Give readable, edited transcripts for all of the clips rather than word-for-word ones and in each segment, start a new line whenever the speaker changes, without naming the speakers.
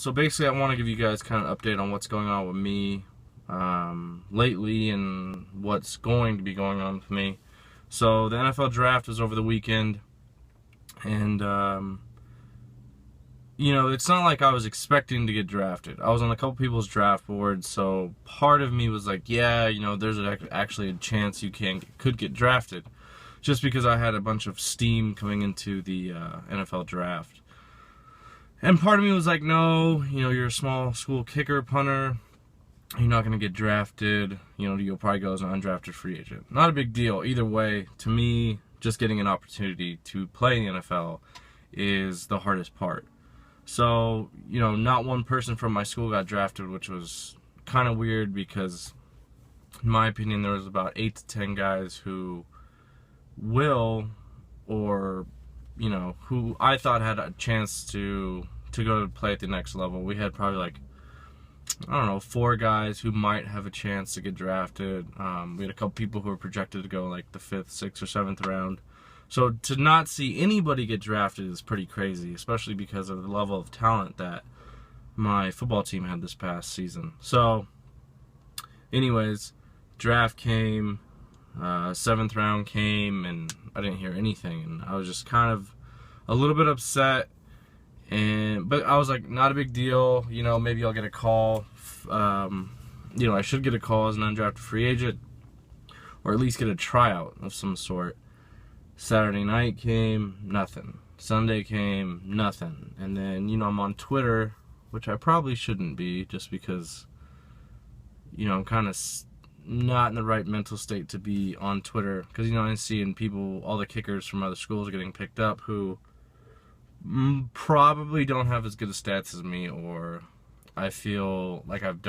So basically, I want to give you guys kind of an update on what's going on with me lately and what's going to be going on with me. So the NFL draft was over the weekend, and it's not like I was expecting to get drafted. I was on a couple people's draft boards, so part of me was like, yeah, there's actually a chance you could get drafted, just because I had a bunch of steam coming into the NFL draft. And part of me was like, no, you're a small school kicker, punter. You're not going to get drafted. You'll probably go as an undrafted free agent. Not a big deal. Either way, to me, just getting an opportunity to play in the NFL is the hardest part. So, not one person from my school got drafted, which was kind of weird because, in my opinion, there was about 8 to 10 guys who will, or who I thought had a chance to go to play at the next level. We had probably 4 guys who might have a chance to get drafted. We had a couple people who were projected to go like the 5th, 6th, or 7th round. So to not see anybody get drafted is pretty crazy, especially because of the level of talent that my football team had this past season. So anyways, draft came, 7th round came, and I didn't hear anything, and I was just kind of a little bit upset. But I was like, not a big deal, maybe I'll get a call. I should get a call as an undrafted free agent, or at least get a tryout of some sort. Saturday night came, nothing. Sunday came, nothing. And then, I'm on Twitter, which I probably shouldn't be, just because, I'm kind of not in the right mental state to be on Twitter. Because, I'm seeing people, all the kickers from other schools are getting picked up who probably don't have as good a stats as me, or I feel like I've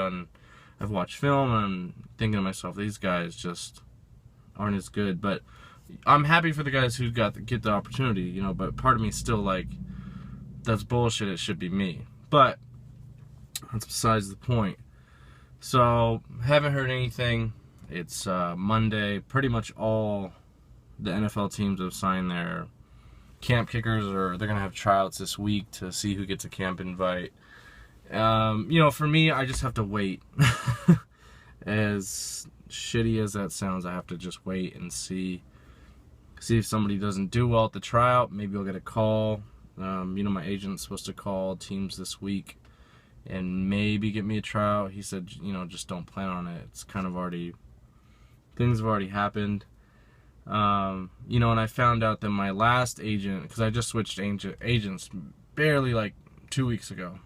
watched film and I'm thinking to myself, these guys just aren't as good. But I'm happy for the guys who get the opportunity, but part of me is still like, that's bullshit, it should be me. But that's besides the point. So, haven't heard anything. It's Monday. Pretty much all the NFL teams have signed their camp kickers, or they're going to have tryouts this week to see who gets a camp invite. For me, I just have to wait. As shitty as that sounds, I have to just wait and see if somebody doesn't do well at the tryout. Maybe I'll get a call. My agent's supposed to call teams this week and maybe get me a tryout. He said, just don't plan on it. It's kind of things have already happened. And I found out that my last agent, because I just switched agents barely like 2 weeks ago.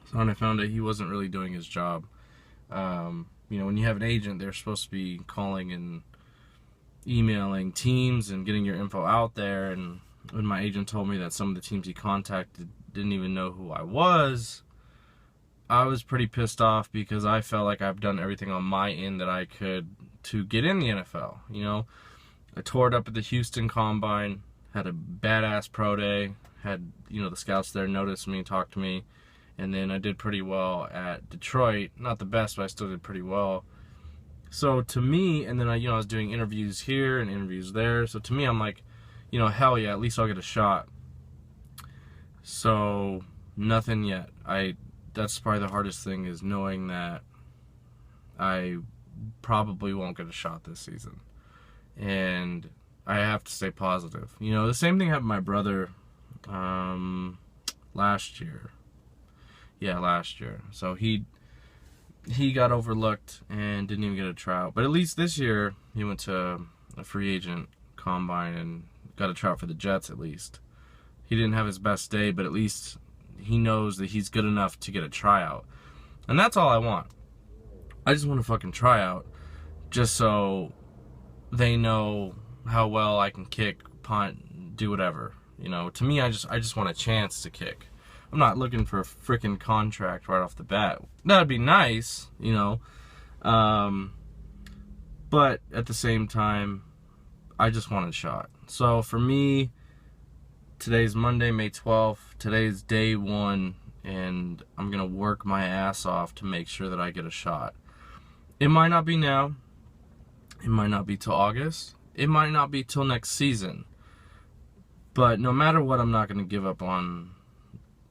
So when I found out he wasn't really doing his job. When you have an agent, they're supposed to be calling and emailing teams and getting your info out there. And when my agent told me that some of the teams he contacted didn't even know who I was pretty pissed off, because I felt like I've done everything on my end that I could to get in the NFL. I tore it up at the Houston Combine, had a badass pro day, had the scouts there notice me, talk to me, and then I did pretty well at Detroit. Not the best, but I still did pretty well. So to me, and then I was doing interviews here and interviews there. So to me, I'm like, hell yeah, at least I'll get a shot. So nothing yet. That's probably the hardest thing, is knowing that I probably won't get a shot this season. And I have to stay positive. The same thing happened to my brother last year. Yeah, last year. So he got overlooked and didn't even get a tryout. But at least this year, he went to a free agent combine and got a tryout for the Jets at least. He didn't have his best day, but at least he knows that he's good enough to get a tryout. And that's all I want. I just want a fucking tryout, just so they know how well I can kick, punt, do whatever. To me, I just want a chance to kick. I'm not looking for a freaking contract right off the bat. That'd be nice, but at the same time, I just want a shot. So for me, today's Monday, May 12th. Today's day 1, and I'm going to work my ass off to make sure that I get a shot. It might not be now. It might not be till August. It might not be till next season. But no matter what, I'm not going to give up on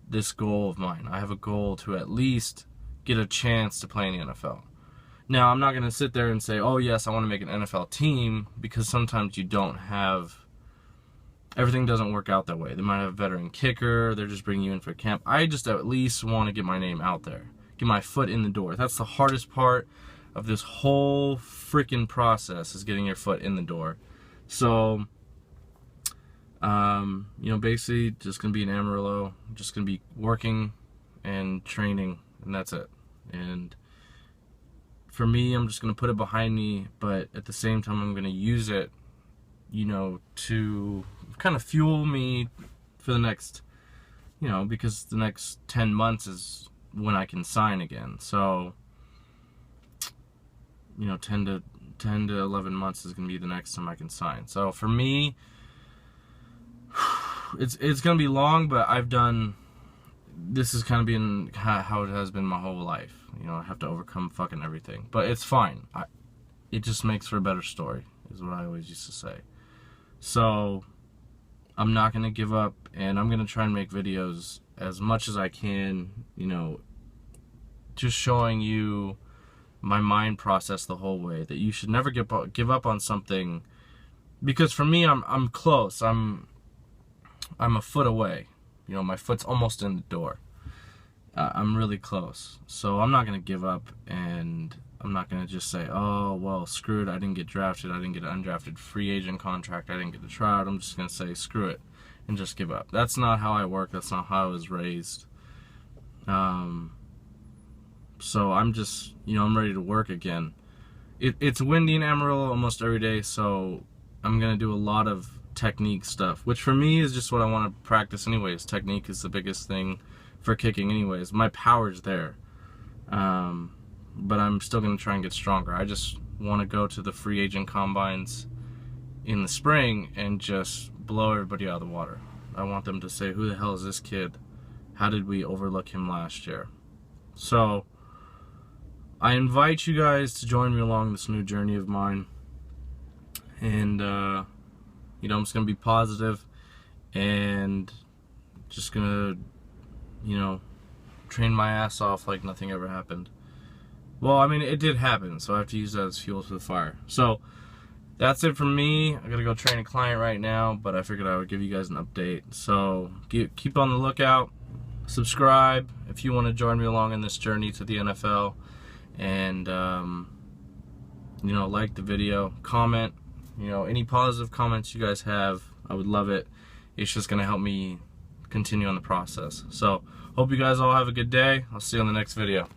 this goal of mine. I have a goal to at least get a chance to play in the NFL. Now, I'm not going to sit there and say, oh yes, I want to make an NFL team, because sometimes you don't have, everything doesn't work out that way. They might have a veteran kicker, they're just bringing you in for camp. I just at least want to get my name out there, get my foot in the door. That's the hardest part of this whole freaking process, is getting your foot in the door. So, you know, basically just going to be in Amarillo, just going to be working and training, and that's it. And for me, I'm just going to put it behind me, but at the same time, I'm going to use it, you know, to kind of fuel me for the next, you know, because the next 10 months is when I can sign again. So, you know, 10 to 11 months is going to be the next time I can sign. So for me, it's going to be long, but I've done, this is kind of been how it has been my whole life. You know, I have to overcome fucking everything, but it's fine. It just makes for a better story, is what I always used to say. So I'm not going to give up, and I'm going to try and make videos as much as I can, you know, just showing you my mind process the whole way, that you should never give up on something, because for me, I'm close. I'm a foot away. You know, my foot's almost in the door. I'm really close. So I'm not going to give up, and I'm not going to just say, oh, well, screw it, I didn't get drafted, I didn't get an undrafted free agent contract, I didn't get to try out. I'm just going to say, screw it, and just give up. That's not how I work. That's not how I was raised. So I'm just, you know, I'm ready to work again. It's windy in Amarillo almost every day, so I'm going to do a lot of technique stuff, which for me is just what I want to practice anyways. Technique is the biggest thing for kicking anyways. My power's there. But I'm still going to try and get stronger. I just want to go to the free agent combines in the spring and just blow everybody out of the water. I want them to say, who the hell is this kid? How did we overlook him last year? So I invite you guys to join me along this new journey of mine. And, you know, I'm just going to be positive and just going to, you know, train my ass off like nothing ever happened. Well, I mean, it did happen, so I have to use that as fuel to the fire. So that's it from me. I gotta go train a client right now, but I figured I would give you guys an update. So keep on the lookout. Subscribe if you want to join me along in this journey to the NFL. And, you know, like the video, comment. You know, any positive comments you guys have, I would love it. It's just gonna help me continue on the process. So, hope you guys all have a good day. I'll see you on the next video.